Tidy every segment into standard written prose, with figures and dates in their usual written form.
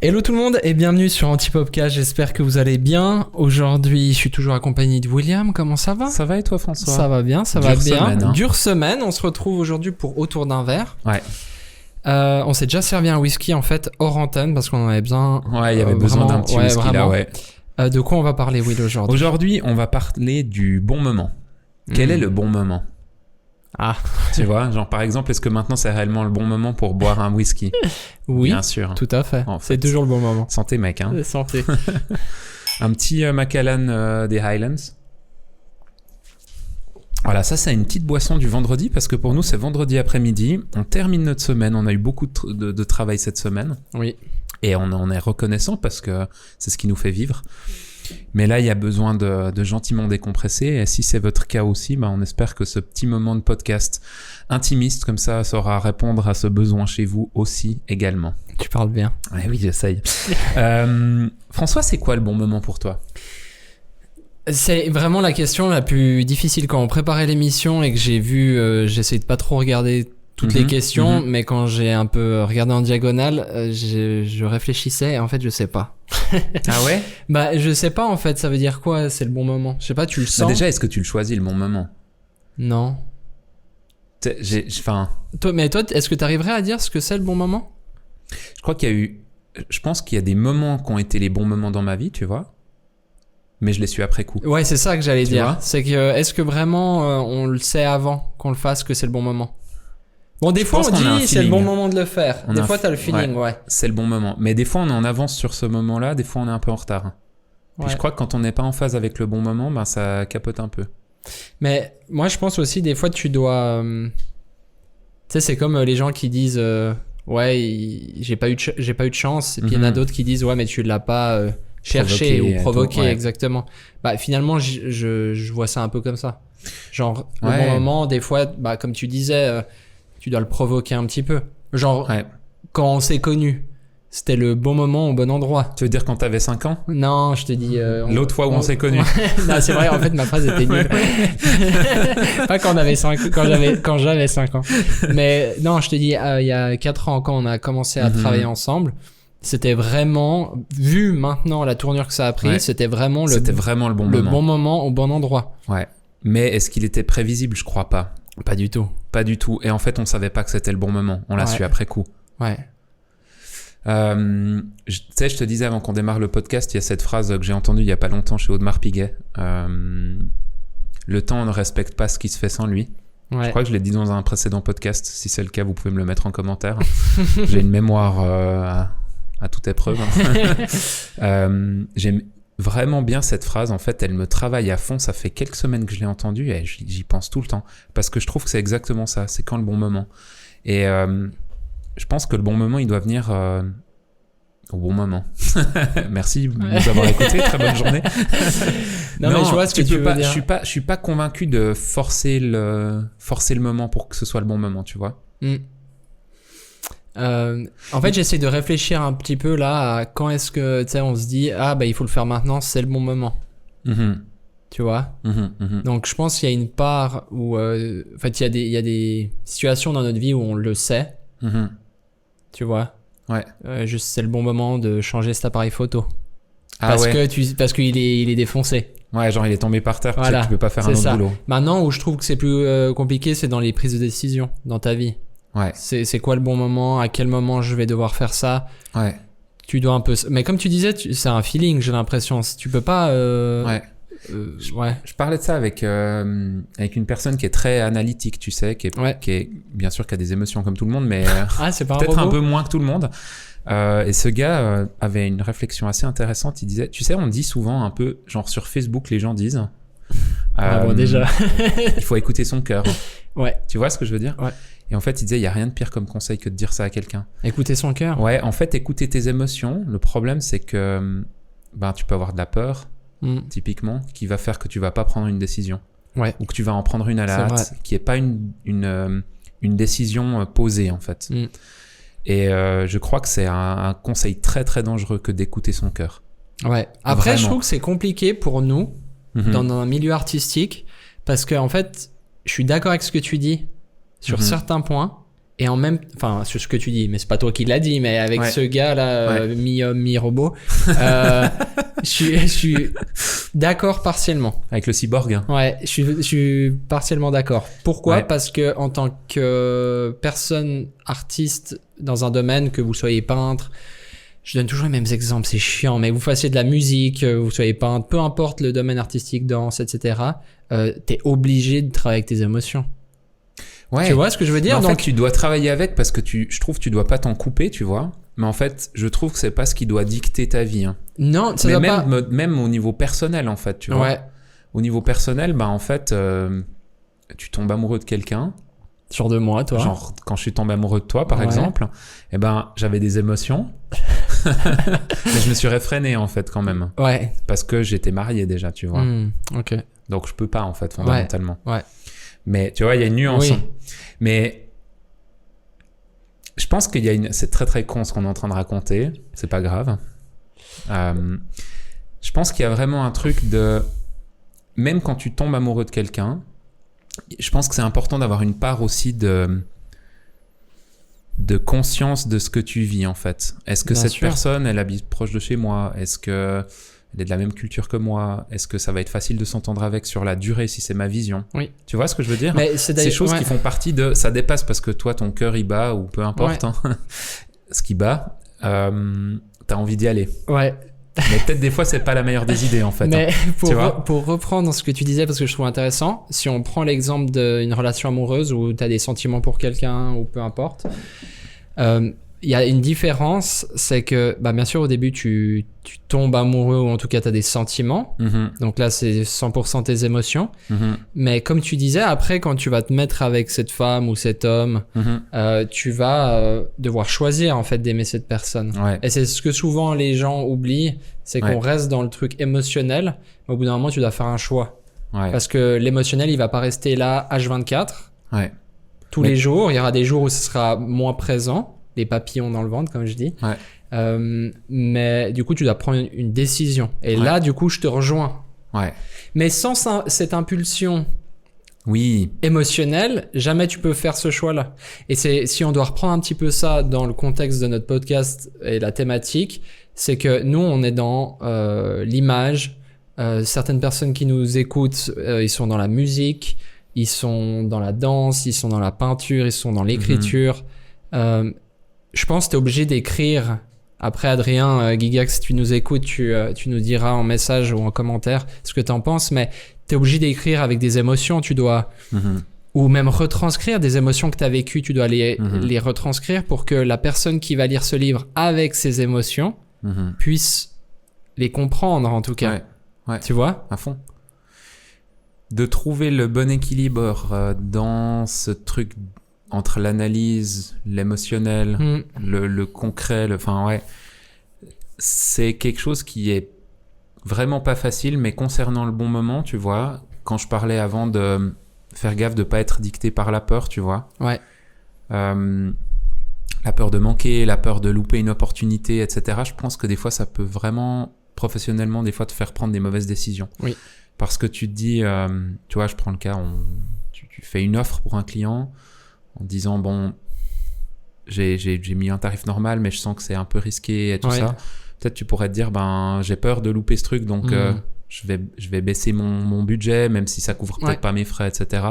Hello tout le monde et bienvenue sur Antipopcast, j'espère que vous allez bien. Aujourd'hui, je suis toujours accompagné de William, comment ça va ? Ça va et toi François ? Ça va bien, ça Dure va bien. semaine, hein. Dure semaine, on se retrouve aujourd'hui pour Autour d'un verre. Ouais. On s'est déjà servi un whisky en fait hors antenne parce qu'on en avait besoin. Ouais, il y avait besoin d'un petit whisky vraiment. là, ouais. De quoi on va parler Will aujourd'hui ? Aujourd'hui, on va parler du bon moment. Quel est le bon moment ? Ah. Tu vois, genre par exemple, est-ce que maintenant c'est réellement le bon moment pour boire un whisky ? Oui, bien sûr. tout à fait. En fait. C'est toujours le bon moment. Santé mec, hein. Santé. Un petit Macallan des Highlands. Voilà, ça c'est une petite boisson du vendredi parce que pour nous c'est vendredi après-midi. On termine notre semaine, on a eu beaucoup de travail cette semaine. Oui. Et on en est reconnaissant parce que c'est ce qui nous fait vivre. Mais là, il y a besoin de gentiment décompresser. Et si c'est votre cas aussi, on espère que ce petit moment de podcast intimiste comme ça saura répondre à ce besoin chez vous aussi également. Tu parles bien. Ouais, oui, j'essaye. François, c'est quoi le bon moment pour toi ? C'est vraiment la question la plus difficile quand on préparait l'émission et que j'ai vu, j'essayais de pas trop regarder toutes les questions, mais quand j'ai un peu regardé en diagonale, je réfléchissais et en fait je sais pas. Ah ouais ? Bah je sais pas en fait, ça veut dire quoi, c'est le bon moment ? Je sais pas, tu le sens ? Déjà, est-ce que tu le choisis le bon moment ? Non. Toi, est-ce que t'arriverais à dire ce que c'est le bon moment ? Je pense qu'il y a des moments qui ont été les bons moments dans ma vie, tu vois ? Mais je l'ai su après coup. Ouais, c'est ça que j'allais dire. Vois ? C'est que est-ce que vraiment on le sait avant qu'on le fasse que c'est le bon moment ? Bon, des fois on dit c'est le bon moment de le faire. Des fois t'as le feeling, ouais. C'est le bon moment. Mais des fois on est en avance sur ce moment-là, des fois on est un peu en retard. Puis je crois que quand on n'est pas en phase avec le bon moment, ça capote un peu. Mais moi je pense aussi des fois tu dois... Tu sais, c'est comme les gens qui disent ouais, j'ai pas eu de chance. Et puis il y en a d'autres qui disent ouais, mais tu l'as pas cherché ou provoqué, exactement. Bah finalement je vois ça un peu comme ça. Genre au bon moment, des fois, comme tu disais... tu dois le provoquer un petit peu. Genre, quand on s'est connus, c'était le bon moment au bon endroit. Tu veux dire quand t'avais 5 ans ? Non, je te dis... l'autre fois où on s'est connus. Non, c'est vrai, en fait, ma phrase était nulle. Pas quand j'avais 5 ans. Mais non, je te dis, il y a 4 ans, quand on a commencé à travailler ensemble, c'était vraiment, vu maintenant la tournure que ça a pris, c'était vraiment le bon moment au bon endroit. Ouais. Mais est-ce qu'il était prévisible ? Je crois pas. Pas du tout. Pas du tout. Et en fait, on savait pas que c'était le bon moment. On l'a su après coup. Ouais. Tu sais, je te disais avant qu'on démarre le podcast, il y a cette phrase que j'ai entendue il y a pas longtemps chez Audemars Piguet. Le temps ne respecte pas ce qui se fait sans lui. Ouais. Je crois que je l'ai dit dans un précédent podcast. Si c'est le cas, vous pouvez me le mettre en commentaire. J'ai une mémoire à toute épreuve. J'aime vraiment bien cette phrase, en fait elle me travaille à fond, ça fait quelques semaines que je l'ai entendue et j'y pense tout le temps parce que je trouve que c'est exactement ça, c'est quand le bon moment. Et je pense que le bon moment il doit venir au bon moment. Merci de nous avoir écoutés, très bonne journée. non mais je vois ce que tu veux dire. Je suis pas convaincu de forcer le moment pour que ce soit le bon moment, tu vois. En fait, j'essaie de réfléchir un petit peu là à quand est-ce que, tu sais, on se dit il faut le faire maintenant, c'est le bon moment. Tu vois. Donc, je pense qu'il y a une part où, en fait, il y a des situations dans notre vie où on le sait. Tu vois. Ouais. Juste, c'est le bon moment de changer cet appareil photo. Parce qu'il est défoncé. Ouais, genre il est tombé par terre, voilà. Tu peux pas faire un autre boulot. Maintenant, où je trouve que c'est plus compliqué, c'est dans les prises de décision dans ta vie. Ouais. C'est quoi le bon moment ? À quel moment je vais devoir faire ça ? Ouais. Tu dois un peu... Mais comme tu disais, c'est un feeling, j'ai l'impression. Tu peux pas... Je parlais de ça avec une personne qui est très analytique, tu sais, qui est bien sûr qui a des émotions comme tout le monde, mais c'est pas peut-être un peu moins que tout le monde. Et ce gars avait une réflexion assez intéressante. Il disait, tu sais, on dit souvent un peu, genre sur Facebook, les gens disent... déjà. il faut écouter son cœur. Ouais. Tu vois ce que je veux dire ? Ouais. Et en fait, il disait, il n'y a rien de pire comme conseil que de dire ça à quelqu'un. Écouter son cœur. Ouais, en fait, écouter tes émotions. Le problème, c'est que tu peux avoir de la peur, typiquement, qui va faire que tu vas pas prendre une décision. Ouais. Ou que tu vas en prendre une à la hâte, qui n'est pas une décision posée, en fait. Et je crois que c'est un conseil très, très dangereux que d'écouter son cœur. Ouais. Après, vraiment. Je trouve que c'est compliqué pour nous, dans un milieu artistique, parce que, en fait, je suis d'accord avec ce que tu dis sur certains points, Et en même, enfin, sur ce que tu dis, mais c'est pas toi qui l'as dit, mais avec ce gars-là, mi-homme, mi-robot, je suis d'accord partiellement. Avec le cyborg. Ouais, je suis partiellement d'accord. Pourquoi ? Parce que en tant que personne artiste dans un domaine, que vous soyez peintre, je donne toujours les mêmes exemples, c'est chiant, mais vous fassiez de la musique, vous soyez peintre, peu importe le domaine artistique, danse, etc., t'es obligé de travailler avec tes émotions. Ouais. Tu vois ce que je veux dire ? En fait, tu dois travailler avec parce que je trouve que tu dois pas t'en couper, tu vois. Mais en fait, je trouve que c'est pas ce qui doit dicter ta vie. Non, ça doit pas. Même au niveau personnel, en fait, tu vois. Ouais. Au niveau personnel, bah en fait, tu tombes amoureux de quelqu'un. Sur de moi, toi. Genre, quand je suis tombé amoureux de toi, par exemple, eh ben, j'avais des émotions. Mais je me suis réfréné, en fait, quand même. Ouais. Parce que j'étais marié déjà, tu vois. Ok. Donc, je peux pas, en fait, fondamentalement. Ouais. Mais tu vois, il y a une nuance. Oui. Mais je pense qu'il y a c'est très très con ce qu'on est en train de raconter. C'est pas grave. Je pense qu'il y a vraiment un truc de... Même quand tu tombes amoureux de quelqu'un, je pense que c'est important d'avoir une part aussi de conscience de ce que tu vis, en fait. Est-ce que cette personne, elle habite proche de chez moi ? Est-ce que... elle est de la même culture que moi. Est-ce que ça va être facile de s'entendre avec sur la durée si c'est ma vision ? Oui. Tu vois ce que je veux dire ? Mais ces choses qui font partie de... Ça dépasse parce que toi, ton cœur, il bat ou peu importe ce qui bat. T'as envie d'y aller. Ouais. Mais peut-être des fois, c'est pas la meilleure des idées, en fait. Mais pour reprendre ce que tu disais, parce que je trouve intéressant, si on prend l'exemple d'une relation amoureuse où t'as des sentiments pour quelqu'un ou peu importe... il y a une différence, c'est que bien sûr au début tu tombes amoureux ou en tout cas tu as des sentiments. Donc là c'est 100% tes émotions. Mais comme tu disais, après quand tu vas te mettre avec cette femme ou cet homme, tu vas devoir choisir en fait d'aimer cette personne. Ouais. Et c'est ce que souvent les gens oublient, c'est qu'on reste dans le truc émotionnel, mais au bout d'un moment tu dois faire un choix. Ouais. Parce que l'émotionnel il va pas rester là H24 tous les jours. Il y aura des jours où ce sera moins présent. Les papillons dans le ventre, comme je dis. Ouais. Mais du coup, tu dois prendre une décision. Et là, du coup, je te rejoins. Ouais. Mais sans cette impulsion émotionnelle, jamais tu peux faire ce choix-là. Et si on doit reprendre un petit peu ça dans le contexte de notre podcast et la thématique, c'est que nous, on est dans l'image. Certaines personnes qui nous écoutent, ils sont dans la musique, ils sont dans la danse, ils sont dans la peinture, ils sont dans l'écriture. Je pense que tu es obligé d'écrire. Après, Adrien, Gigax, si tu nous écoutes, tu nous diras en message ou en commentaire ce que tu en penses, mais tu es obligé d'écrire avec des émotions. Tu dois, ou même retranscrire des émotions que tu as vécues, tu dois les retranscrire pour que la personne qui va lire ce livre avec ses émotions puisse les comprendre, en tout cas. Ouais. Tu vois ? À fond. De trouver le bon équilibre dans ce truc entre l'analyse, l'émotionnel, le concret, c'est quelque chose qui est vraiment pas facile, mais concernant le bon moment, tu vois, quand je parlais avant de faire gaffe de pas être dicté par la peur, tu vois. Ouais. La peur de manquer, la peur de louper une opportunité, etc. Je pense que des fois, ça peut vraiment, professionnellement, des fois, te faire prendre des mauvaises décisions. Oui. Parce que tu te dis, tu vois, je prends le cas, tu fais une offre pour un client, en disant bon, j'ai mis un tarif normal mais je sens que c'est un peu risqué et tout ça. Peut-être tu pourrais te dire j'ai peur de louper ce truc donc je vais baisser mon budget même si ça couvre peut-être pas mes frais, etc.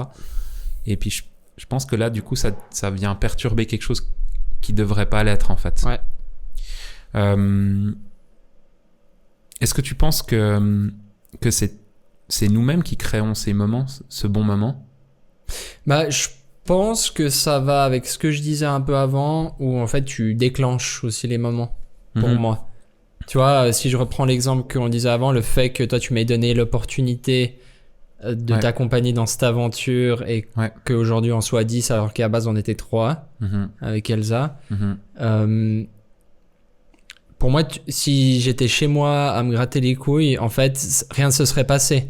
Et puis je pense que là du coup ça vient perturber quelque chose qui devrait pas l'être en fait. Ouais. Est-ce que tu penses que c'est nous-mêmes qui créons ces moments, ce bon moment ? Je pense que ça va avec ce que je disais un peu avant, où en fait tu déclenches aussi les moments pour moi. Tu vois, si je reprends l'exemple qu'on disait avant, le fait que toi tu m'aies donné l'opportunité de t'accompagner dans cette aventure et qu'aujourd'hui on soit 10 alors qu'à la base on était 3 avec Elsa. Pour moi, si j'étais chez moi à me gratter les couilles, en fait rien ne se serait passé.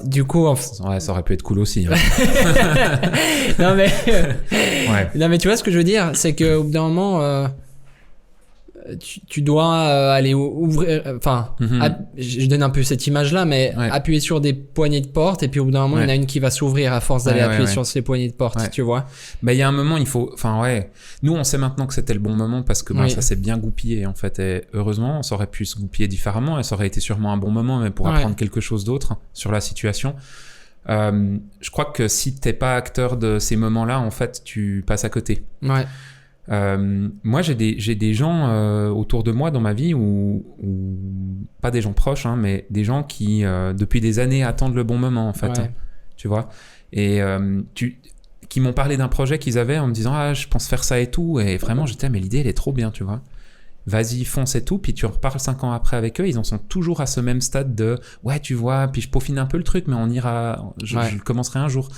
Du coup, ça aurait pu être cool aussi. Hein. Non mais tu vois ce que je veux dire, c'est que au bout d'un moment, tu dois aller ouvrir, enfin, je donne un peu cette image-là, mais appuyer sur des poignées de porte et puis au bout d'un moment, il y en a une qui va s'ouvrir à force d'aller appuyer sur ces poignées de porte, tu vois. Bah, il y a un moment, il faut, nous, on sait maintenant que c'était le bon moment parce que ça s'est bien goupillé, en fait. Et heureusement, ça aurait pu se goupiller différemment et ça aurait été sûrement un bon moment, mais pour apprendre quelque chose d'autre sur la situation. Je crois que si t'es pas acteur de ces moments-là, en fait, tu passes à côté. Ouais. Moi, j'ai des gens autour de moi dans ma vie ou pas des gens proches, hein, mais des gens qui depuis des années attendent le bon moment, en fait. Tu vois, et qui m'ont parlé d'un projet qu'ils avaient en me disant je pense faire ça et tout, et vraiment j'étais mais l'idée elle est trop bien, tu vois. Vas-y, fonce et tout, puis tu reparles 5 ans après avec eux, ils en sont toujours à ce même stade de tu vois, puis je peaufine un peu le truc, mais on ira, je commencerai un jour.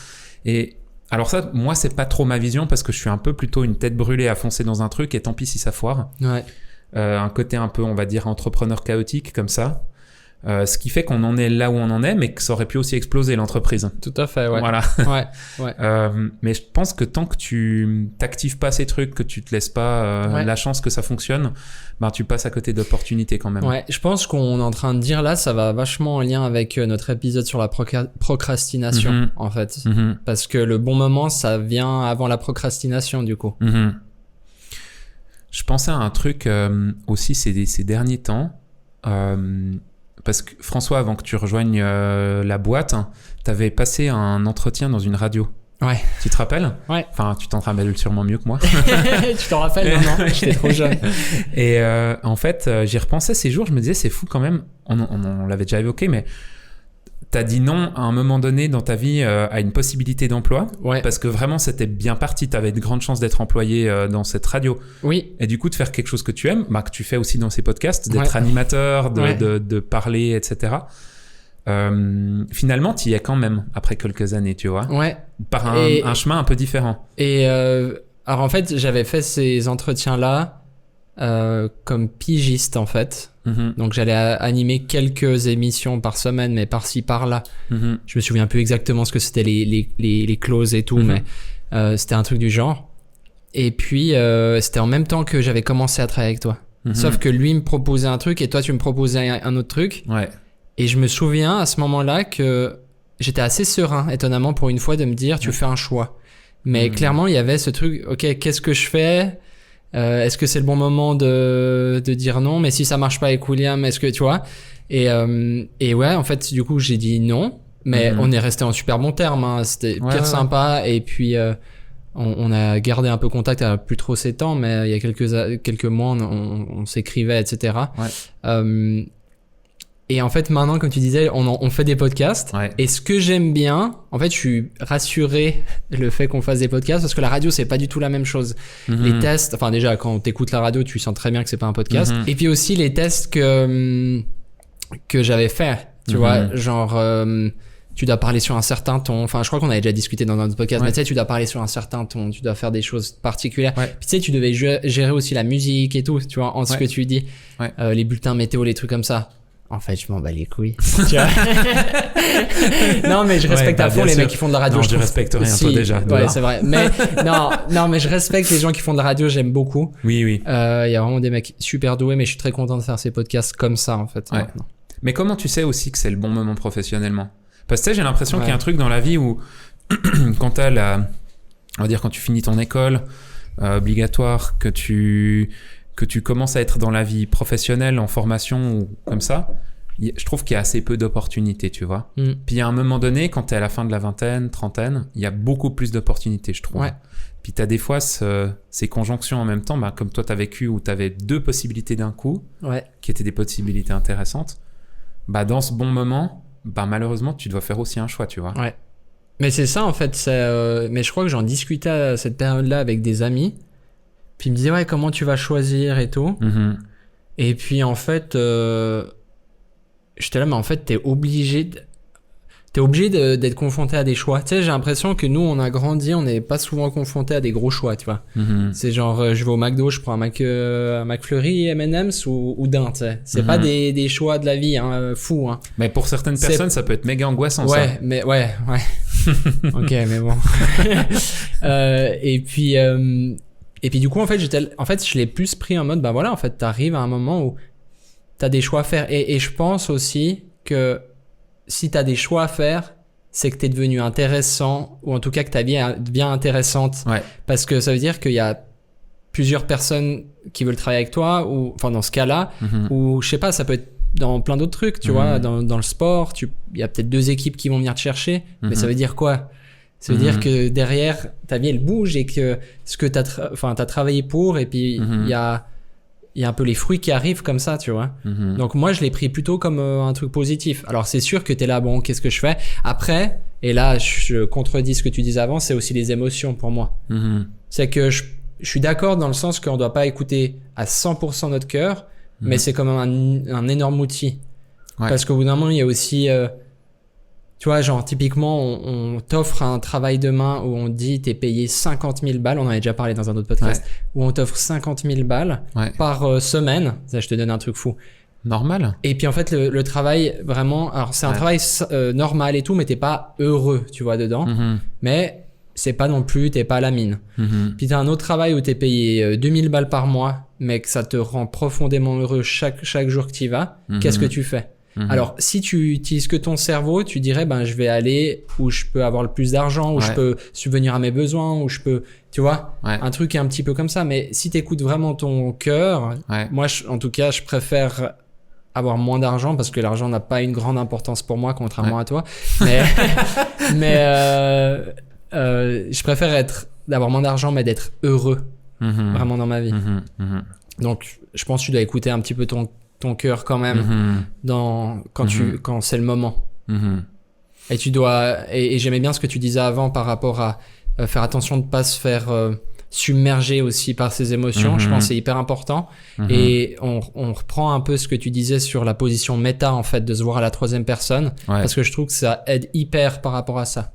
Et alors ça, moi, c'est pas trop ma vision parce que je suis un peu plutôt une tête brûlée à foncer dans un truc et tant pis si ça foire. Un côté un peu, on va dire, entrepreneur chaotique comme ça. Ce qui fait qu'on en est là où on en est, mais que ça aurait pu aussi exploser l'entreprise. Tout à fait, Voilà. Mais je pense que tant que tu t'actives pas ces trucs, que tu te laisses pas la chance que ça fonctionne, tu passes à côté d'opportunités quand même. Ouais, je pense qu'on est en train de dire là, ça va vachement en lien avec notre épisode sur la procrastination, en fait. Parce que le bon moment, ça vient avant la procrastination, du coup. Je pensais à un truc aussi ces derniers temps. Parce que François, avant que tu rejoignes la boîte, t'avais passé un entretien dans une radio. Ouais. Tu te rappelles ? Ouais. Enfin, tu t'en rappelles sûrement mieux que moi. Tu t'en rappelles ? Non, j'étais trop jeune. Et en fait, j'y repensais ces jours, je me disais, c'est fou quand même, on l'avait déjà évoqué, mais t'as dit non à un moment donné dans ta vie à une possibilité d'emploi, parce que vraiment c'était bien parti, t'avais de grandes chances d'être employé dans cette radio. Oui. Et du coup de faire quelque chose que tu aimes, que tu fais aussi dans ces podcasts, d'être animateur, de parler, etc. Finalement t'y es quand même après quelques années, tu vois. Par un chemin un peu différent. Et alors en fait j'avais fait ces entretiens-là comme pigiste en fait. Donc j'allais animer quelques émissions par semaine, mais par-ci par-là. Je me souviens plus exactement ce que c'était les clauses et tout, mais c'était un truc du genre. Et puis c'était en même temps que j'avais commencé à travailler avec toi. Sauf que lui me proposait un truc et toi tu me proposais un autre truc. Et je me souviens à ce moment-là que j'étais assez serein, étonnamment pour une fois, de me dire tu fais un choix. Mais clairement il y avait ce truc, ok, qu'est-ce que je fais ? Est-ce que c'est le bon moment de dire non? Mais si ça marche pas avec William, est-ce que tu vois? Et en fait, du coup, j'ai dit non, mais on est resté en super bon terme, hein. C'était sympa. Et puis, on a gardé un peu contact, plus trop ces temps, mais il y a quelques mois, on s'écrivait, etc. Et en fait, maintenant, comme tu disais, on fait des podcasts. Et ce que j'aime bien, en fait, je suis rassuré le fait qu'on fasse des podcasts parce que la radio, c'est pas du tout la même chose. Les tests, enfin déjà, quand t'écoutes la radio, tu sens très bien que c'est pas un podcast. Et puis aussi les tests que j'avais fait, tu vois, genre tu dois parler sur un certain ton. Enfin, je crois qu'on avait déjà discuté dans notre podcast, mais tu sais, tu dois parler sur un certain ton, tu dois faire des choses particulières. Puis tu sais, tu devais gérer aussi la musique et tout, tu vois, en ce que tu dis, les bulletins météo, les trucs comme ça. En fait, je m'en bats les couilles. Non, mais je respecte à fond les mecs qui font de la radio. Non, je respecte rien, toi déjà. Ouais, c'est vrai. Mais non, mais je respecte les gens qui font de la radio, j'aime beaucoup. Oui. Il y a vraiment des mecs super doués, mais je suis très content de faire ces podcasts comme ça, en fait. Maintenant. Mais comment tu sais aussi que c'est le bon moment professionnellement ? Parce que tu sais, j'ai l'impression qu'il y a un truc dans la vie où, quand t'as on va dire quand tu finis ton école obligatoire, que tu commences à être dans la vie professionnelle, en formation ou comme ça, je trouve qu'il y a assez peu d'opportunités, tu vois. Puis à un moment donné, quand t'es à la fin de la vingtaine, trentaine, il y a beaucoup plus d'opportunités, je trouve. Puis t'as des fois ces conjonctions en même temps, comme toi t'as vécu, où t'avais 2 possibilités d'un coup, qui étaient des possibilités intéressantes. Dans ce bon moment, malheureusement, tu dois faire aussi un choix, tu vois. Mais c'est ça, en fait. Mais je crois que j'en discutais à cette période-là avec des amis. Puis ils me disaient, comment tu vas choisir et tout. Et puis, en fait, j'étais là, mais en fait, t'es obligé d'être confronté à des choix. Tu sais, j'ai l'impression que nous, on a grandi, on n'est pas souvent confronté à des gros choix, tu vois. C'est genre, je vais au McDo, je prends un McFlurry, M&M's ou d'un, tu sais. C'est pas des choix de la vie, hein, fou, hein. Mais pour certaines personnes, ça peut être méga angoissant, ça. Mais ok, mais bon. Et Et puis du coup, en fait, je l'ai plus pris en mode, bah voilà, en fait, t'arrives à un moment où t'as des choix à faire. Et je pense aussi que si t'as des choix à faire, c'est que t'es devenu intéressant, ou en tout cas que ta vie est bien intéressante. Ouais. Parce que ça veut dire qu'il y a plusieurs personnes qui veulent travailler avec toi, ou enfin dans ce cas-là, ou je sais pas, ça peut être dans plein d'autres trucs, tu vois, dans le sport, il y a peut-être 2 équipes qui vont venir te chercher, mais ça veut dire quoi? Ça veut dire que derrière, ta vie elle bouge et que ce que t'as travaillé pour, et puis il y a un peu les fruits qui arrivent comme ça, tu vois. Donc moi je l'ai pris plutôt comme un truc positif. Alors c'est sûr que t'es là, bon, qu'est-ce que je fais après? Et là je contredis ce que tu disais avant, c'est aussi les émotions pour moi. C'est que je suis d'accord dans le sens qu'on doit pas écouter à 100% notre cœur, mais c'est comme un énorme outil. Ouais. Parce qu'au bout d'un moment, il y a aussi, tu vois, genre typiquement, on t'offre un travail demain où on dit t'es payé 50 000 balles, on en avait déjà parlé dans un autre podcast, où on t'offre 50 000 balles par semaine. Ça, je te donne un truc fou. Normal. Et puis en fait, le travail, vraiment, alors c'est un travail normal et tout, mais t'es pas heureux, tu vois, dedans. Mais c'est pas non plus, t'es pas à la mine. Puis t'as un autre travail où t'es payé 2000 balles par mois, mais que ça te rend profondément heureux chaque jour que t'y vas. Qu'est-ce que tu fais? Alors, si tu utilises que ton cerveau, tu dirais, ben, je vais aller où je peux avoir le plus d'argent, où je peux subvenir à mes besoins, où je peux, tu vois, un truc un petit peu comme ça. Mais si t'écoutes vraiment ton cœur, moi, en tout cas, je préfère avoir moins d'argent parce que l'argent n'a pas une grande importance pour moi, contrairement à toi. Mais je préfère d'avoir moins d'argent, mais d'être heureux vraiment dans ma vie. Donc, je pense que tu dois écouter un petit peu ton cœur quand même quand c'est le moment. Et tu dois, et j'aimais bien ce que tu disais avant par rapport à faire attention de ne pas se faire submerger aussi par ses émotions. Je pense que c'est hyper important. Et on reprend un peu ce que tu disais sur la position méta, en fait, de se voir à la 3e personne, parce que je trouve que ça aide hyper par rapport à ça.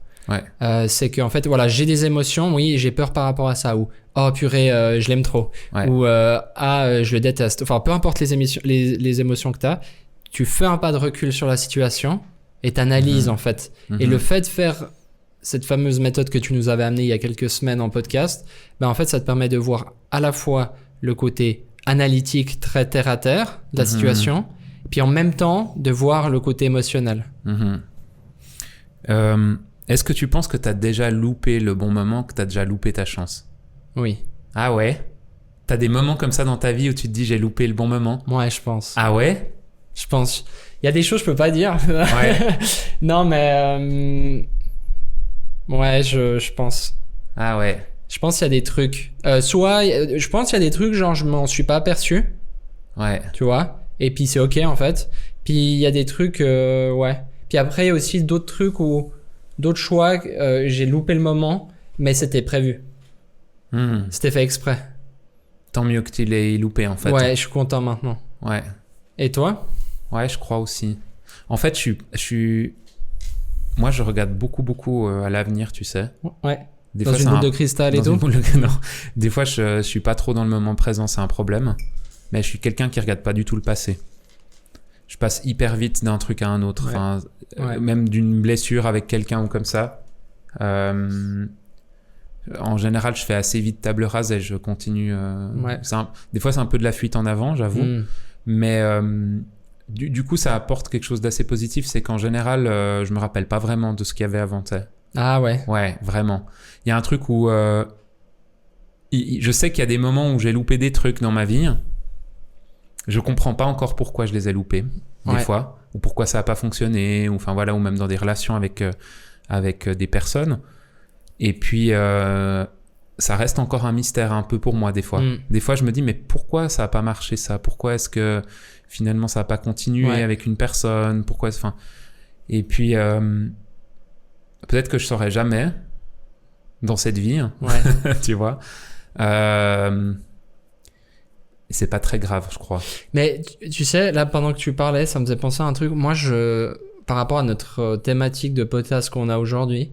C'est que en fait voilà, j'ai des émotions, oui, j'ai peur par rapport à ça, ou oh purée, je l'aime trop, ou je le déteste, enfin peu importe les émotions que t'as, tu fais un pas de recul sur la situation et t'analyses en fait. Et le fait de faire cette fameuse méthode que tu nous avais amenée il y a quelques semaines en podcast, ben en fait ça te permet de voir à la fois le côté analytique très terre à terre de la situation, puis en même temps de voir le côté émotionnel. Est-ce que tu penses que tu as déjà loupé le bon moment, que tu as déjà loupé ta chance? Oui. Ah ouais? Tu as des moments comme ça dans ta vie où tu te dis j'ai loupé le bon moment? Ouais, je pense. Ah ouais? Je pense. Il y a des choses que je peux pas dire. Non, mais ouais, je pense. Ah ouais. Je pense qu'il y a des trucs. Soit, je pense qu'il y a des trucs genre je m'en suis pas aperçu. Ouais. Tu vois? Et puis c'est ok en fait. Puis il y a des trucs, ouais. Puis après il y a aussi d'autres trucs où d'autres choix, j'ai loupé le moment, mais c'était prévu. C'était fait exprès. Tant mieux que tu l'aies loupé, en fait. Ouais, je suis content maintenant. Ouais. Et toi? Ouais, je crois aussi. En fait, moi, je regarde beaucoup à l'avenir, tu sais. Ouais. Dans une boule de cristal et tout? Non. Des fois, je suis pas trop dans le moment présent, c'est un problème. Mais je suis quelqu'un qui regarde pas du tout le passé. Je passe hyper vite d'un truc à un autre. Ouais. Enfin, même d'une blessure avec quelqu'un ou comme ça. En général, je fais assez vite table rase et je continue. Des fois, c'est un peu de la fuite en avant, j'avoue. Mais du coup, ça apporte quelque chose d'assez positif. C'est qu'en général, je me rappelle pas vraiment de ce qu'il y avait avant. Ah ouais? Ouais, vraiment. Il y a un truc où... je sais qu'il y a des moments où j'ai loupé des trucs dans ma vie. Je comprends pas encore pourquoi je les ai loupés, des fois, ou pourquoi ça a pas fonctionné, ou enfin voilà, ou même dans des relations avec des personnes. Et puis ça reste encore un mystère un peu pour moi des fois. Des fois, je me dis mais pourquoi ça a pas marché ça? Pourquoi est-ce que finalement ça a pas continué avec une personne? Pourquoi? Enfin, et puis peut-être que je saurais jamais dans cette vie, tu vois. C'est pas très grave, je crois. Mais tu sais, là, pendant que tu parlais, ça me faisait penser à un truc. Moi, par rapport à notre thématique de podcast qu'on a aujourd'hui,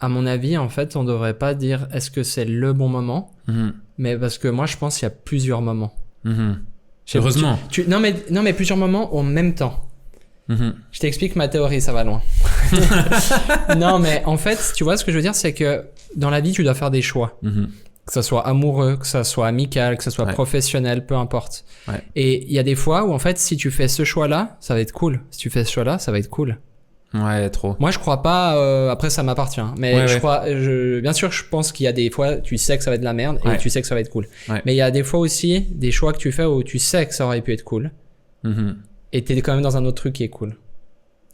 à mon avis, en fait, on devrait pas dire est-ce que c'est le bon moment, mais parce que moi, je pense qu'il y a plusieurs moments. Heureusement. Non, mais plusieurs moments en même temps. Je t'explique ma théorie, ça va loin. Non, mais en fait, tu vois, ce que je veux dire, c'est que dans la vie, tu dois faire des choix. Que ça soit amoureux, que ça soit amical, que ça soit professionnel, peu importe. Ouais. Et il y a des fois où en fait, si tu fais ce choix-là, ça va être cool. Si tu fais ce choix-là, ça va être cool. Ouais, trop. Moi, je crois pas. Après, ça m'appartient. Mais bien sûr, je pense qu'il y a des fois, tu sais que ça va être de la merde et tu sais que ça va être cool. Ouais. Mais il y a des fois aussi des choix que tu fais où tu sais que ça aurait pu être cool. Et t'es quand même dans un autre truc qui est cool.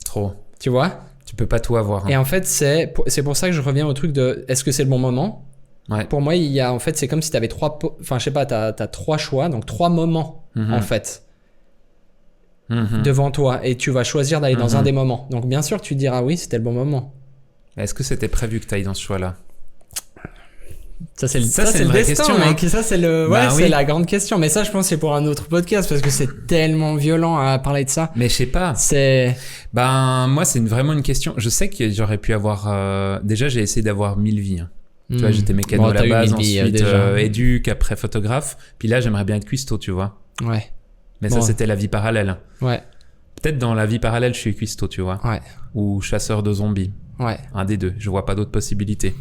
Trop. Tu vois? Tu peux pas tout avoir. Hein. Et en fait, c'est pour ça que je reviens au truc de est-ce que c'est le bon moment? Ouais. Pour moi, il y a en fait, c'est comme si t'avais t'as 3 choix, donc 3 moments en fait. Devant toi et tu vas choisir d'aller dans un des moments. Donc bien sûr que tu te diras oui, c'était le bon moment. Est-ce que c'était prévu que tu ailles dans ce choix-là? Ça c'est le destin, mec. Ça c'est c'est la grande question. Mais ça, je pense, c'est pour un autre podcast parce que c'est tellement violent à parler de ça. Mais je sais pas. Moi, c'est vraiment une question. Je sais que j'aurais pu avoir. Déjà, j'ai essayé d'avoir 1000 vies. Hein. Tu vois, j'étais mécano à la base, ensuite éduc, après photographe. Puis là, j'aimerais bien être cuistot, tu vois. Ouais. Mais ça, c'était la vie parallèle. Ouais. Peut-être dans la vie parallèle, je suis cuistot, tu vois. Ouais. Ou chasseur de zombies. Ouais. Un des deux. Je vois pas d'autres possibilités.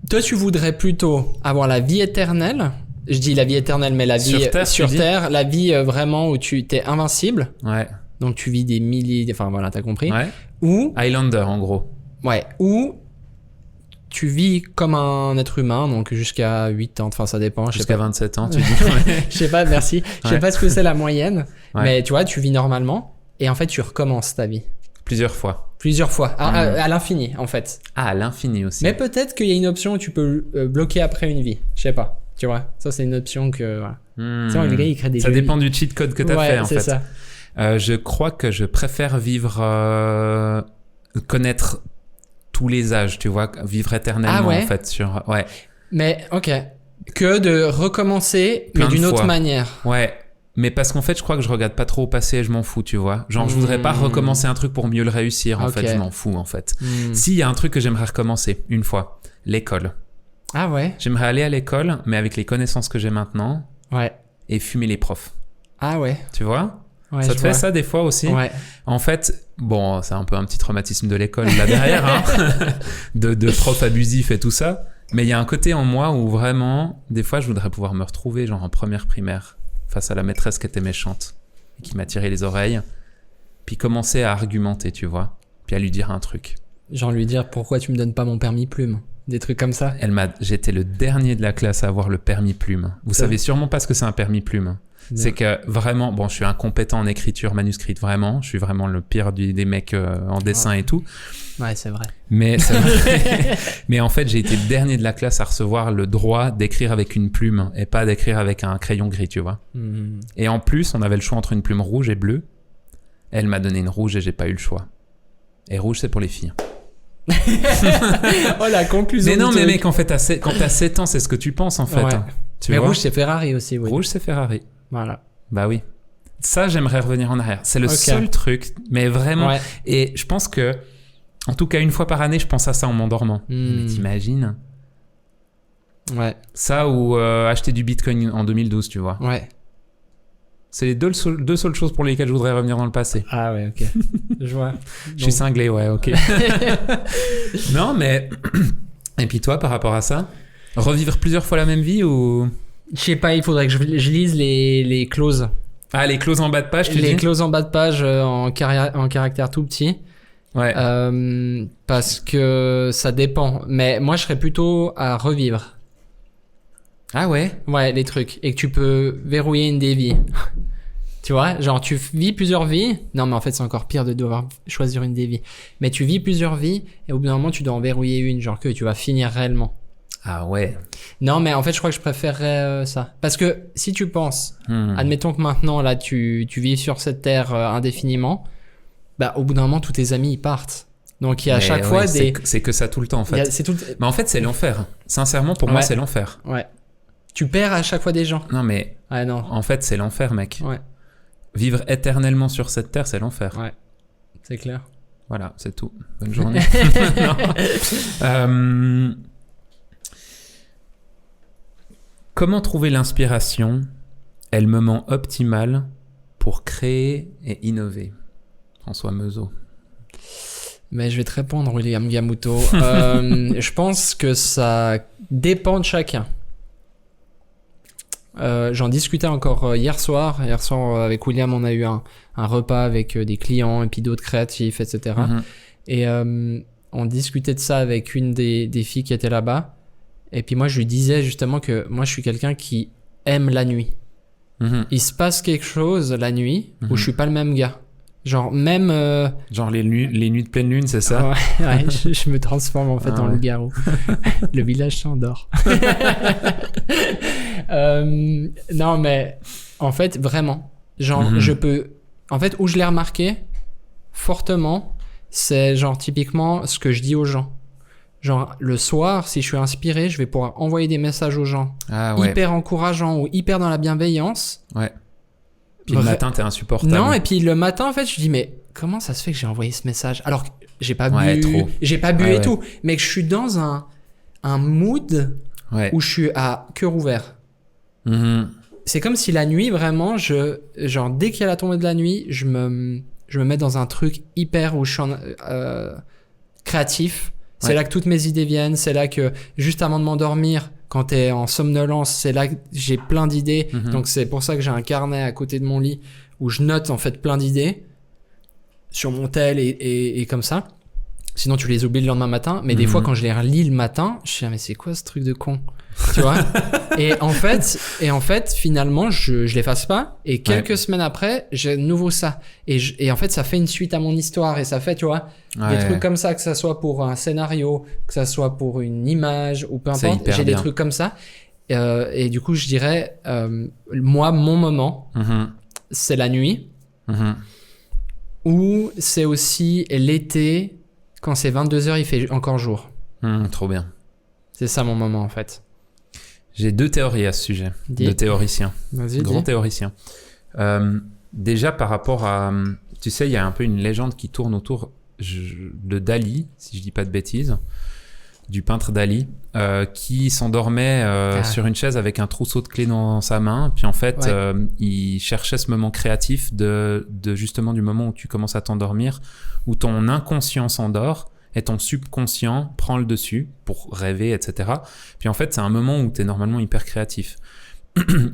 Toi, tu voudrais plutôt avoir la vie éternelle. Je dis la vie éternelle, mais la vie sur Terre, la vie vraiment où tu t'es invincible. Ouais. Donc tu vis des milliers, enfin voilà, t'as compris. Ouais. Ou Highlander, en gros. Ouais. Ou tu vis comme un être humain, donc jusqu'à 8 ans, enfin ça dépend. Jusqu'à 27 ans, tu dis. Je sais pas, merci. Je sais pas ce que c'est la moyenne, mais tu vois, tu vis normalement et en fait tu recommences ta vie. Plusieurs fois. À l'infini en fait. Ah, à l'infini aussi. Mais peut-être qu'il y a une option où tu peux bloquer après une vie. Je sais pas. Tu vois, ça c'est une option que voilà. Tu vois, le gars il crée des ça dépend du cheat code que t'as fait en fait. C'est ça. Je crois que je préfère vivre connaître tous les âges, tu vois, vivre éternellement en fait sur Mais OK, que de recommencer mais d'une autre manière. Ouais. Mais parce qu'en fait, je crois que je regarde pas trop au passé et je m'en fous, tu vois. Genre, je voudrais pas recommencer un truc pour mieux le réussir, en fait. Je m'en fous, en fait. S'il y a un truc que j'aimerais recommencer, une fois, l'école. Ah ouais? J'aimerais aller à l'école, mais avec les connaissances que j'ai maintenant. Ouais. Et fumer les profs. Ah ouais? Tu vois? Ouais, ça te fait ça des fois aussi? Ouais. En fait, bon, c'est un peu un petit traumatisme de l'école là derrière, hein. de profs abusifs et tout ça. Mais il y a un côté en moi où vraiment, des fois, je voudrais pouvoir me retrouver, genre en première primaire, face à la maîtresse qui était méchante et qui m'a tiré les oreilles, puis commencer à argumenter, tu vois, puis à lui dire un truc. Genre lui dire pourquoi tu me donnes pas mon permis plume, des trucs comme ça. J'étais le dernier de la classe à avoir le permis plume. Vous savez sûrement pas ce que c'est un permis plume. Non. C'est que vraiment, bon, je suis incompétent en écriture manuscrite, vraiment. Je suis vraiment le pire des mecs en dessin et tout. Ouais, c'est vrai. Mais en fait, j'ai été le dernier de la classe à recevoir le droit d'écrire avec une plume et pas d'écrire avec un crayon gris, tu vois. Et en plus, on avait le choix entre une plume rouge et bleue. Elle m'a donné une rouge et j'ai pas eu le choix. Et rouge, c'est pour les filles. Oh, la conclusion. Mais non, mais mec, en fait, quand t'as 7 ans, c'est ce que tu penses, en fait. Ouais. Tu mais vois, rouge, c'est Ferrari aussi, oui. Rouge, c'est Ferrari. Voilà. Bah oui. Ça, j'aimerais revenir en arrière. C'est le seul truc, mais vraiment. Ouais. Et je pense que, en tout cas, une fois par année, je pense à ça en m'endormant. Mais t'imagines? Ouais. Ça ou acheter du Bitcoin en 2012, tu vois. Ouais. C'est les deux seules choses pour lesquelles je voudrais revenir dans le passé. Ah ouais, ok. Je vois. Je suis cinglé, ouais, ok. Non, mais... Et puis toi, par rapport à ça, revivre plusieurs fois la même vie ou... Je sais pas, il faudrait que je lise les clauses. Ah, les clauses en bas de page, tu dis? Les clauses en bas de page en caractère tout petit. Ouais. Parce que ça dépend. Mais moi, je serais plutôt à revivre. Ah ouais? Ouais, les trucs. Et que tu peux verrouiller une des vies. Tu vois? Genre, tu vis plusieurs vies. Non, mais en fait, c'est encore pire de devoir choisir une des vies. Mais tu vis plusieurs vies et au bout d'un moment, tu dois en verrouiller une. Genre que tu vas finir réellement. Ah ouais. Non, mais en fait, je crois que je préférerais ça. Parce que si tu penses, admettons que maintenant, là, tu vis sur cette terre indéfiniment, bah, au bout d'un moment, tous tes amis, ils partent. Donc, il y a à chaque fois des... C'est que ça tout le temps, en fait. Mais en fait, c'est l'enfer. Sincèrement, pour moi, c'est l'enfer. Ouais. Tu perds à chaque fois des gens. Non, mais... Ah non. En fait, c'est l'enfer, mec. Ouais. Vivre éternellement sur cette terre, c'est l'enfer. Ouais. C'est clair. Voilà, c'est tout. Bonne journée. Comment trouver l'inspiration et le moment optimal pour créer et innover? François Meuseau. Mais je vais te répondre, William Gamuto. Je pense que ça dépend de chacun. J'en discutais encore hier soir. Hier soir, avec William, on a eu un repas avec des clients et puis d'autres créatifs, etc. Et on discutait de ça avec une des filles qui était là-bas. Et puis moi, je lui disais justement que moi, je suis quelqu'un qui aime la nuit. Il se passe quelque chose la nuit où je suis pas le même gars. Genre même... Genre les nuits de pleine lune, c'est ça? Ouais, je me transforme en fait en loup-garou. Le village s'endort. Non, mais en fait, vraiment, genre je peux... En fait, où je l'ai remarqué fortement, c'est genre typiquement ce que je dis aux gens. Genre le soir, si je suis inspiré, je vais pouvoir envoyer des messages aux gens hyper encourageants ou hyper dans la bienveillance. Ouais. Puis le matin, t'es insupportable. Non, et puis le matin, en fait, je dis, mais comment ça se fait que j'ai envoyé ce message? Alors que j'ai pas bu, et tout, mais que je suis dans un mood où je suis à cœur ouvert. C'est comme si la nuit, vraiment, genre, dès qu'il y a la tombée de la nuit, je me mets dans un truc hyper où je suis créatif. C'est là que toutes mes idées viennent. C'est là que, juste avant de m'endormir, quand t'es en somnolence, c'est là que j'ai plein d'idées. Donc, c'est pour ça que j'ai un carnet à côté de mon lit où je note, en fait, plein d'idées sur mon tel et comme ça. Sinon, tu les oublies le lendemain matin. Mais des fois, quand je les relis le matin, je suis mais c'est quoi ce truc de con? Tu vois? et en fait, finalement, je l'efface pas. Et quelques semaines après, j'ai de nouveau ça. Et en fait, ça fait une suite à mon histoire. Et ça fait, tu vois, des trucs comme ça, que ça soit pour un scénario, que ça soit pour une image ou peu importe. J'ai des trucs comme ça. Et du coup, je dirais, moi, mon moment, c'est la nuit. Ou c'est aussi l'été, quand c'est 22h, il fait encore jour. Trop bien. C'est ça mon moment, en fait. J'ai 2 théories à ce sujet, de théoriciens, grands théoriciens. Déjà par rapport à, tu sais, il y a un peu une légende qui tourne autour de Dali, si je dis pas de bêtises, du peintre Dali, qui s'endormait sur une chaise avec un trousseau de clés dans sa main, puis en fait, il cherchait ce moment créatif de justement du moment où tu commences à t'endormir, où ton inconscient s'endort, et ton subconscient prend le dessus pour rêver, etc. Puis en fait, c'est un moment où tu es normalement hyper créatif.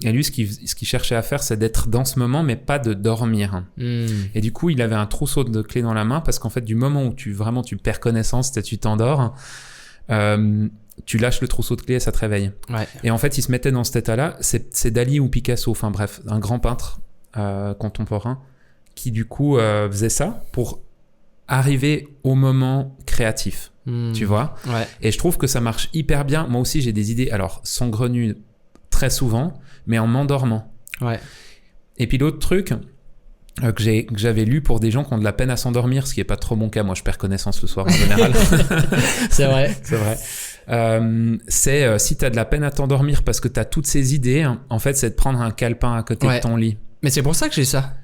Et lui, ce qu'il cherchait à faire, c'est d'être dans ce moment, mais pas de dormir. Et du coup, il avait un trousseau de clés dans la main, parce qu'en fait, du moment où tu perds connaissance, tu t'endors, tu lâches le trousseau de clés et ça te réveille. Et en fait, il se mettait dans cet état-là. C'est Dali ou Picasso, enfin bref, un grand peintre contemporain, qui du coup faisait ça pour arriver au moment créatif, tu vois. Et je trouve que ça marche hyper bien. Moi aussi, j'ai des idées, alors saugrenues très souvent, mais en m'endormant. Et puis l'autre truc que j'avais lu pour des gens qui ont de la peine à s'endormir, ce qui est pas trop mon cas. Moi, je perds connaissance le soir en général. C'est vrai. C'est si t'as de la peine à t'endormir parce que t'as toutes ces idées, en fait, c'est de prendre un calepin à côté de ton lit. Mais c'est pour ça que j'ai ça.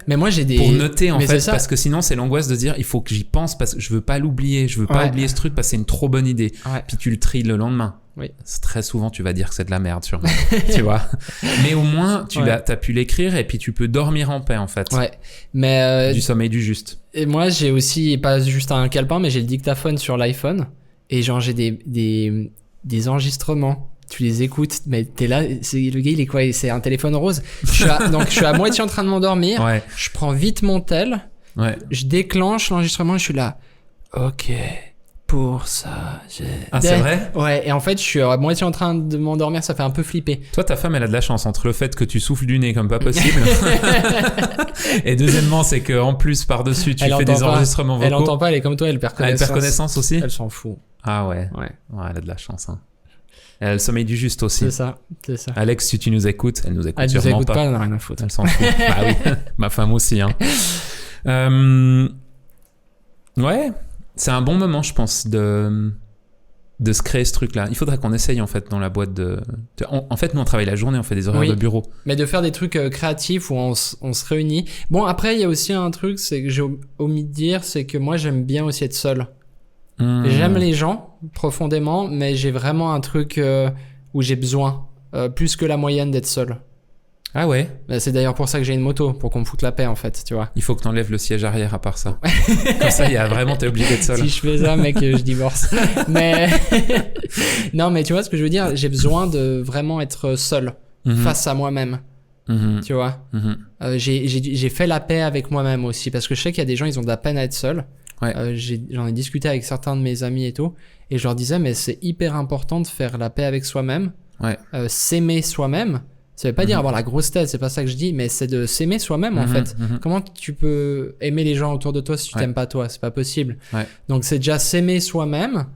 Mais moi j'ai des... Pour noter en fait, parce que sinon c'est l'angoisse de se dire il faut que j'y pense parce que je veux pas l'oublier, je veux pas oublier ce truc parce que c'est une trop bonne idée. Puis tu le tries le lendemain. Très souvent tu vas dire que c'est de la merde sûrement, tu vois. Mais au moins t'as pu l'écrire et puis tu peux dormir en paix en fait. Mais du sommeil du juste. Et moi j'ai aussi, pas juste un calepin, mais j'ai le dictaphone sur l'iPhone et genre j'ai des enregistrements. Tu les écoutes, mais t'es là, le gars il est quoi? C'est un téléphone rose. Donc je suis à moitié en train de m'endormir. Je prends vite mon tel. Je déclenche l'enregistrement et je suis là. Ok, pour ça, c'est vrai? Et en fait je suis à moitié en train de m'endormir, ça fait un peu flipper. Toi, ta femme elle a de la chance entre le fait que tu souffles du nez comme pas possible. Et deuxièmement, c'est qu'en plus par-dessus tu fais des enregistrements vocaux. Elle entend pas, elle est comme toi, elle perd connaissance. Elle perd connaissance aussi? Elle s'en fout. Ah ouais, elle a de la chance hein. Elle a le sommeil du juste aussi. C'est ça. Alex, si tu nous écoutes, elle nous écoute sûrement pas. Elle nous écoute pas, elle n'a rien à foutre. Elle s'en fout. Bah oui, ma femme aussi. Hein. Ouais, c'est un bon moment, je pense, de se créer ce truc-là. Il faudrait qu'on essaye, en fait, dans la boîte En fait, nous, on travaille la journée, on fait des horaires de bureau. Mais de faire des trucs créatifs où on se réunit. Bon, après, il y a aussi un truc, c'est que j'ai omis de dire, c'est que moi, j'aime bien aussi être seul. J'aime les gens profondément, mais j'ai vraiment un truc où j'ai besoin, plus que la moyenne, d'être seul. Ah ouais? C'est d'ailleurs pour ça que j'ai une moto, pour qu'on me foute la paix en fait, tu vois. Il faut que t'enlèves le siège arrière à part ça. Comme ça, t'es obligé d'être seul. Si je fais ça, mec, je divorce. Mais non, mais tu vois ce que je veux dire? J'ai besoin de vraiment être seul. face à moi-même. Tu vois, j'ai fait la paix avec moi-même aussi, parce que je sais qu'il y a des gens, ils ont de la peine à être seuls. J'en ai discuté avec certains de mes amis et tout, et je leur disais, mais c'est hyper important de faire la paix avec soi-même, s'aimer soi-même. Ça veut pas dire avoir la grosse tête, c'est pas ça que je dis, mais c'est de s'aimer soi-même en fait. Comment tu peux aimer les gens autour de toi si tu t'aimes pas toi? C'est pas possible. Donc c'est déjà s'aimer soi-même.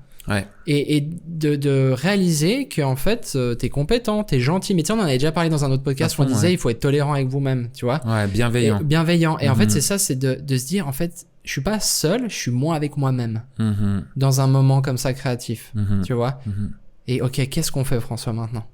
Et de réaliser qu'en fait t'es compétent, t'es gentil, mais tu sais, on en avait déjà parlé dans un autre podcast où on disait il faut être tolérant avec vous-même, tu vois, bienveillant. Et en fait c'est ça, c'est de se dire en fait je suis pas seul, je suis moi avec moi-même dans un moment comme ça créatif, tu vois. Et ok, qu'est-ce qu'on fait François maintenant?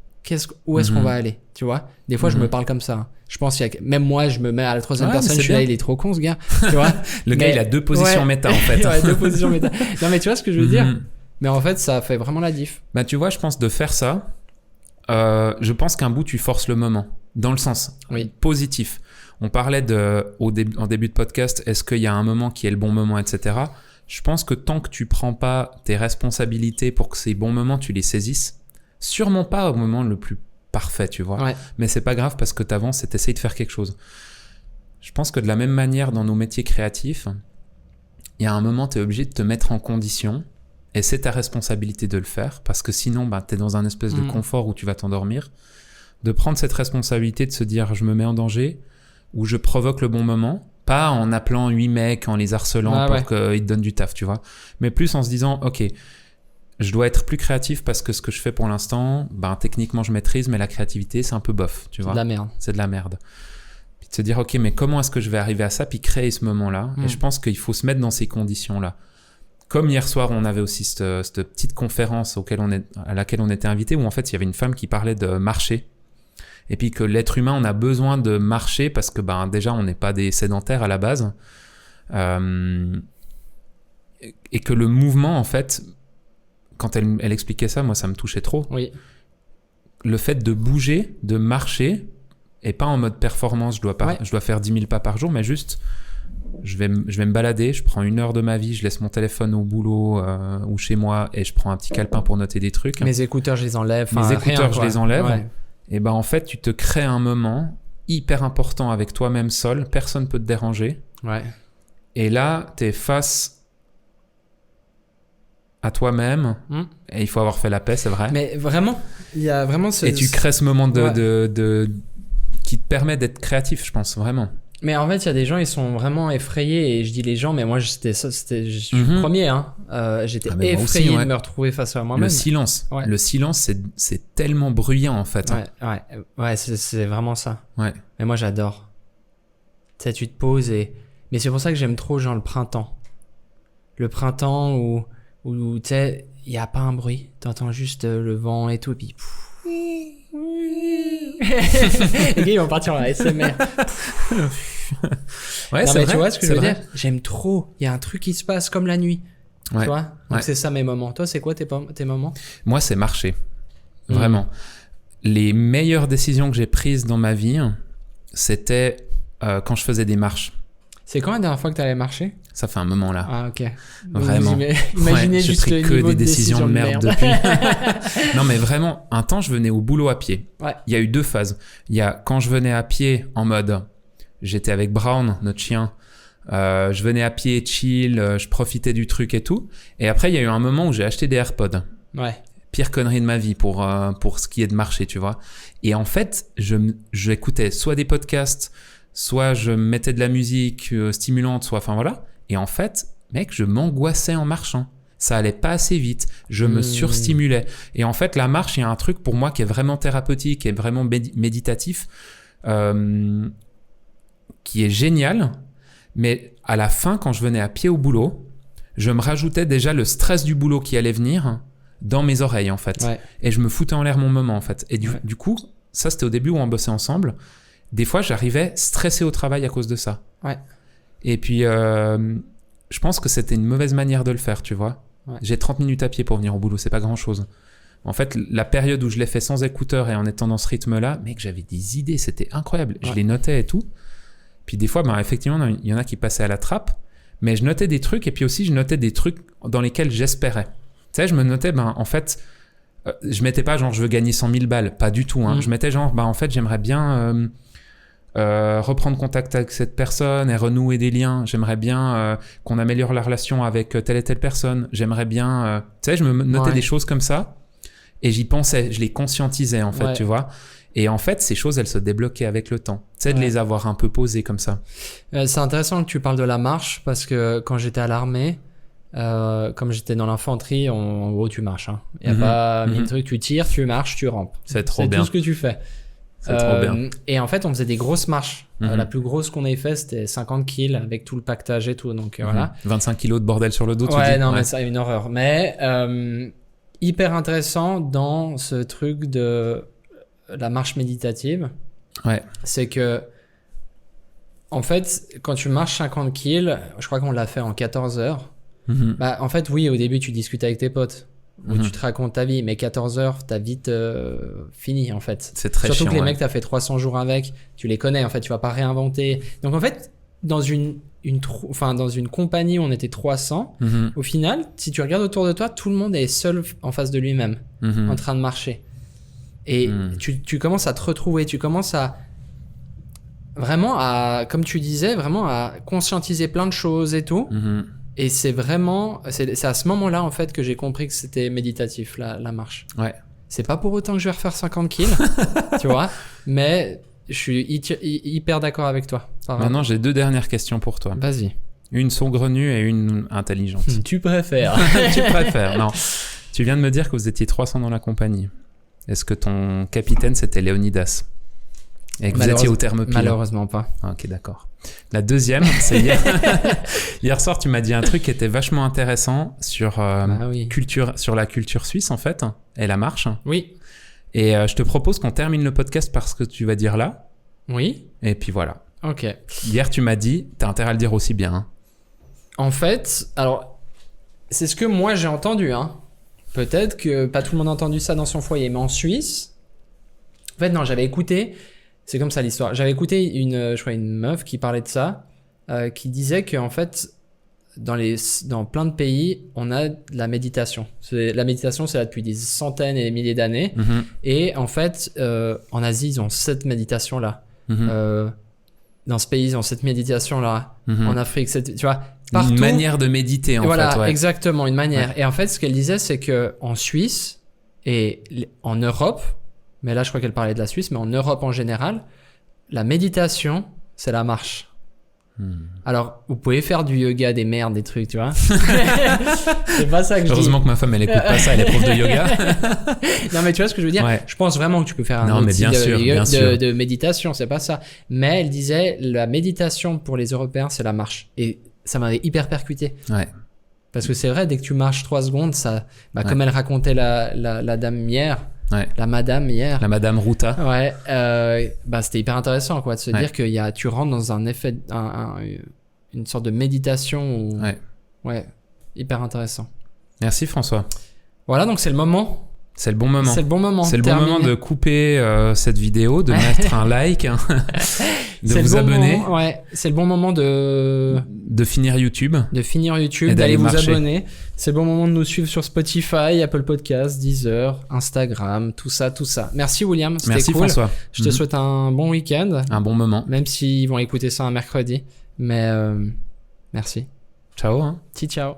Où est-ce qu'on va aller, tu vois? Des fois je me parle comme ça, hein. Je pense qu'il y a même moi je me mets à la troisième personne, je suis là, il est trop con ce gars, tu vois. Gars il a 2 positions méta en fait. 2 positions méta. Non mais tu vois ce que je veux dire? Mais en fait, ça fait vraiment la diff. Bah, tu vois, je pense de faire ça, je pense qu'un bout, tu forces le moment. Dans le sens positif. On parlait en début de podcast, est-ce qu'il y a un moment qui est le bon moment, etc. Je pense que tant que tu prends pas tes responsabilités pour que ces bons moments, tu les saisisses, sûrement pas au moment le plus parfait, tu vois. Mais c'est pas grave parce que t'avances et t'essayes de faire quelque chose. Je pense que de la même manière, dans nos métiers créatifs, il y a un moment, t'es obligé de te mettre en condition. Et c'est ta responsabilité de le faire, parce que sinon, t'es dans un espèce de confort où tu vas t'endormir. De prendre cette responsabilité, de se dire, je me mets en danger, ou je provoque le bon moment, pas en appelant 8 mecs, en les harcelant pour qu'ils te donnent du taf, tu vois. Mais plus en se disant, ok, je dois être plus créatif parce que ce que je fais pour l'instant, techniquement je maîtrise, mais la créativité, c'est un peu bof, tu vois. C'est de la merde. C'est de la merde. Puis de se dire, ok, mais comment est-ce que je vais arriver à ça, puis créer ce moment-là. Et je pense qu'il faut se mettre dans ces conditions-là. Comme hier soir, on avait aussi cette petite conférence à laquelle on était invité, où en fait, il y avait une femme qui parlait de marcher. Et puis que l'être humain, on a besoin de marcher parce que déjà, on n'est pas des sédentaires à la base. Et que le mouvement, en fait, quand elle expliquait ça, moi, ça me touchait trop. Oui. Le fait de bouger, de marcher, et pas en mode performance, je dois faire 10 000 pas par jour, mais juste... Je vais me balader, je prends 1 heure de ma vie, je laisse mon téléphone au boulot ou chez moi et je prends un petit calepin pour noter des trucs. Mes écouteurs, je les enlève. Je les enlève. Et en fait, tu te crées un moment hyper important avec toi-même seul. Personne peut te déranger. Et là, t'es face à toi-même et il faut avoir fait la paix, c'est vrai. Mais vraiment, il y a vraiment Et tu crées ce moment qui te permet d'être créatif, je pense, vraiment. Mais en fait, il y a des gens, ils sont vraiment effrayés, et je dis les gens, mais moi, je suis le premier, hein. J'étais effrayé de me retrouver face à moi-même. Le silence. Le silence, c'est tellement bruyant, en fait. Ouais, c'est vraiment ça. Ouais. Mais moi, j'adore. Tu sais, tu te poses mais c'est pour ça que j'aime trop, genre, le printemps. Le printemps où tu sais, il n'y a pas un bruit. T'entends juste le vent et tout, et puis... Les gars, ils vont partir en ASMR. Ouais, non, c'est mais vrai, tu vois ce que je veux vrai. dire? J'aime trop. Il y a un truc qui se passe comme la nuit. Tu vois? Donc c'est ça mes moments. Toi, c'est quoi tes moments? Moi, c'est marcher. Vraiment. Les meilleures décisions que j'ai prises dans ma vie, c'était quand je faisais des marches. C'est quand la dernière fois que tu allais marcher? Ça fait un moment là. Ah, ok. Vraiment. Imaginez juste le niveau j'ai pris que des décisions de merde depuis. Non, mais vraiment, un temps, je venais au boulot à pied. Il y a eu 2 phases. Il y a quand je venais à pied en mode, j'étais avec Brown, notre chien. Je venais à pied, chill, je profitais du truc et tout. Et après, il y a eu un moment où j'ai acheté des AirPods. Pire connerie de ma vie pour ce qui est de marcher, tu vois. Et en fait, j'écoutais soit des podcasts, soit je mettais de la musique stimulante, soit, enfin voilà. Et en fait, mec, je m'angoissais en marchant. Ça allait pas assez vite. Je me surstimulais. Et en fait, la marche, il y a un truc pour moi qui est vraiment thérapeutique et vraiment méditatif, qui est génial. Mais à la fin, quand je venais à pied au boulot, je me rajoutais déjà le stress du boulot qui allait venir dans mes oreilles, en fait. Et je me foutais en l'air mon moment, en fait. Et du coup, ça, c'était au début où on bossait ensemble. Des fois, j'arrivais stressé au travail à cause de ça. Et puis, je pense que c'était une mauvaise manière de le faire, tu vois. J'ai 30 minutes à pied pour venir au boulot, c'est pas grand-chose. En fait, la période où je l'ai fait sans écouteurs et en étant dans ce rythme-là, mec, j'avais des idées, c'était incroyable. Je les notais et tout. Puis des fois, effectivement, il y en a qui passaient à la trappe, mais je notais des trucs et puis aussi, je notais des trucs dans lesquels j'espérais. Tu sais, je me notais, en fait, je mettais pas genre je veux gagner 100 000 balles, pas du tout. Hein. Je mettais genre en fait j'aimerais bien reprendre contact avec cette personne et renouer des liens. J'aimerais bien qu'on améliore la relation avec telle et telle personne. J'aimerais bien... tu sais, je me notais des choses comme ça et j'y pensais, je les conscientisais en fait, tu vois. Et en fait, ces choses, elles se débloquaient avec le temps. Tu sais, de les avoir un peu posées comme ça. C'est intéressant que tu parles de la marche parce que quand j'étais à l'armée, comme j'étais dans l'infanterie, en gros, tu marches. Hein. Il n'y a pas mille trucs, tu tires, tu marches, tu rampes. C'est trop bien. C'est tout ce que tu fais. C'est trop bien. Et en fait, on faisait des grosses marches. La plus grosse qu'on ait fait, c'était 50 kills avec tout le pactage et tout. Donc voilà. 25 kilos de bordel sur le dos, tu dis. Non, mais ça, une horreur. Mais hyper intéressant dans ce truc de la marche méditative. Ouais. C'est que, en fait, quand tu marches 50 kills, je crois qu'on l'a fait en 14 heures. Bah, en fait, oui, au début, tu discutes avec tes potes. Où tu te racontes ta vie, mais 14 heures, t'as vite fini en fait. C'est très Surtout chiant, que les mecs, t'as fait 300 jours avec, tu les connais en fait, tu vas pas réinventer. Donc en fait, dans une compagnie où on était 300, au final, si tu regardes autour de toi, tout le monde est seul en face de lui-même, en train de marcher. Et tu commences à te retrouver, tu commences à vraiment comme tu disais, vraiment à conscientiser plein de choses et tout. Et c'est vraiment, c'est à ce moment-là en fait que j'ai compris que c'était méditatif la marche. Ouais. C'est pas pour autant que je vais refaire 50 kills, tu vois, mais je suis hyper d'accord avec toi. Maintenant, j'ai 2 dernières questions pour toi. Vas-y. Une saugrenue et une intelligente. Tu préfères. Tu préfères, non. Tu viens de me dire que vous étiez 300 dans la compagnie. Est-ce que ton capitaine c'était Léonidas? Et que vous étiez au Thermopyle? Malheureusement pas. Ok, d'accord. La deuxième, c'est hier soir, tu m'as dit un truc qui était vachement intéressant sur, sur la culture suisse, en fait, et la marche. Oui. Et je te propose qu'on termine le podcast par ce que tu vas dire là. Oui. Et puis voilà. Ok. Hier, tu m'as dit, t'as intérêt à le dire aussi bien. Hein. En fait, alors, c'est ce que moi j'ai entendu. Hein. Peut-être que pas tout le monde a entendu ça dans son foyer, mais en Suisse, en fait, non, j'avais écouté... C'est comme ça l'histoire. J'avais écouté une meuf qui parlait de ça, qui disait qu'en fait, dans plein de pays, on a de la méditation. La méditation, c'est là depuis des centaines et des milliers d'années. Et en fait, en Asie, ils ont cette méditation-là. Dans ce pays, ils ont cette méditation-là. En Afrique, tu vois, partout. Une manière de méditer, en fait. Voilà, exactement, une manière. Ouais. Et en fait, ce qu'elle disait, c'est qu'en Suisse et en Europe, mais là, je crois qu'elle parlait de la Suisse, mais en Europe en général, la méditation, c'est la marche. Alors, vous pouvez faire du yoga, des merdes, des trucs, tu vois. C'est pas ça que je dis. Heureusement que ma femme, elle écoute pas ça, elle est prof de yoga. Non, mais tu vois ce que je veux dire? Ouais. Je pense vraiment que tu peux faire un outil de méditation, c'est pas ça. Mais elle disait, la méditation pour les Européens, c'est la marche. Et ça m'avait hyper percuté. Ouais. Parce que c'est vrai, dès que tu marches 3 secondes, ça, comme elle racontait la dame hier, la madame hier. La madame Ruta. Ouais, c'était hyper intéressant, quoi, de se dire que tu rentres dans un effet, une sorte de méditation où, hyper intéressant. Merci François. Voilà, donc c'est le moment. C'est le bon moment. C'est le bon moment. C'est le bon moment de couper cette vidéo, de mettre un like, de vous abonner. C'est le bon moment de finir YouTube. De finir YouTube, d'aller vous abonner. C'est le bon moment de nous suivre sur Spotify, Apple Podcasts, Deezer, Instagram, tout ça. Merci William, c'était Merci cool. François. Je te souhaite un bon week-end. Un bon moment. Même s'ils vont écouter ça un mercredi. Mais merci. Ciao. Hein. Ciao.